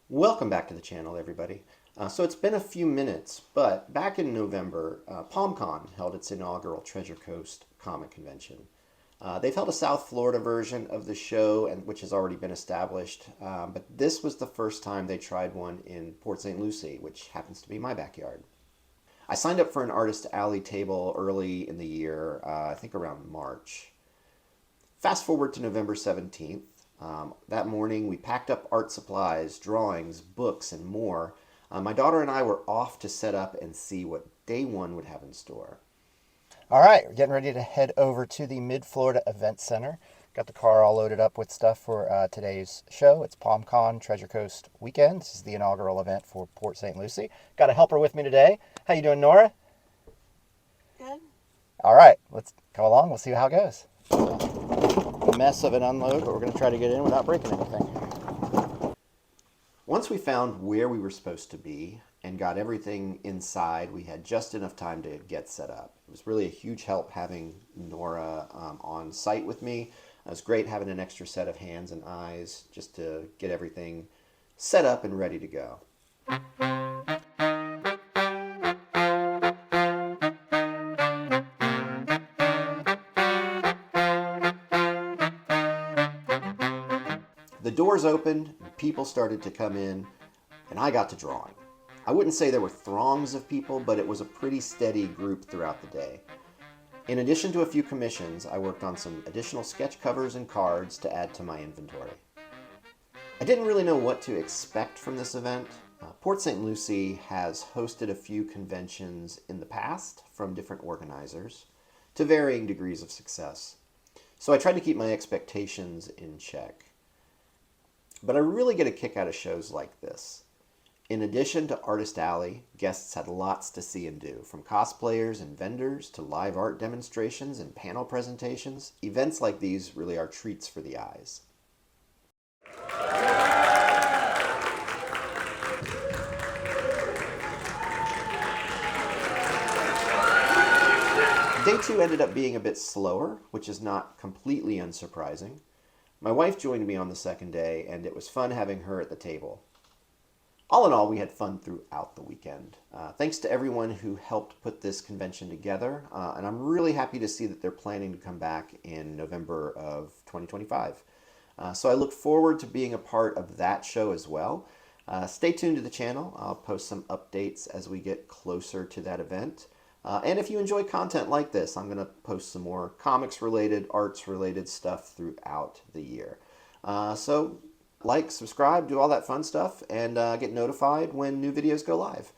Welcome back to the channel, everybody. So it's been a few minutes, but back in November, PalmCon held its inaugural Treasure Coast Comic Convention. They've held a South Florida version of the show, which has already been established, but this was the first time they tried one in Port St. Lucie, which happens to be my backyard. I signed up for an Artist Alley table early in the year, I think around March. Fast forward to November 17th. That morning, we packed up art supplies, drawings, books, and more. My daughter and I were off to set up and see what day one would have in store. All right, we're getting ready to head over to the Mid-Florida Event Center. Got the car all loaded up with stuff for today's show. It's PalmCon Treasure Coast weekend. This is the inaugural event for Port St. Lucie. Got a helper with me today. How you doing, Nora? Good. All right, let's go along. We'll see how it goes. A mess of an unload, but we're going to try to get in without breaking anything. Once we found where we were supposed to be and got everything inside, we had just enough time to get set up. It was really a huge help having Nora on site with me. It was great having an extra set of hands and eyes just to get everything set up and ready to go. The doors opened, people started to come in, and I got to drawing. I wouldn't say there were throngs of people, but it was a pretty steady group throughout the day. In addition to a few commissions, I worked on some additional sketch covers and cards to add to my inventory. I didn't really know what to expect from this event. Port St. Lucie has hosted a few conventions in the past from different organizers to varying degrees of success. So I tried to keep my expectations in check. But I really get a kick out of shows like this. In addition to Artist Alley, guests had lots to see and do, from cosplayers and vendors to live art demonstrations and panel presentations. Events like these really are treats for the eyes. Day two ended up being a bit slower, which is not completely unsurprising. My wife joined me on the second day, and it was fun having her at the table. All in all, we had fun throughout the weekend. Thanks to everyone who helped put this convention together, and I'm really happy to see that they're planning to come back in November of 2025. So I look forward to being a part of that show as well. Stay tuned to the channel. I'll post some updates as we get closer to that event. And if you enjoy content like this, I'm going to post some more comics-related, arts-related stuff throughout the year. So like, subscribe, do all that fun stuff, and get notified when new videos go live.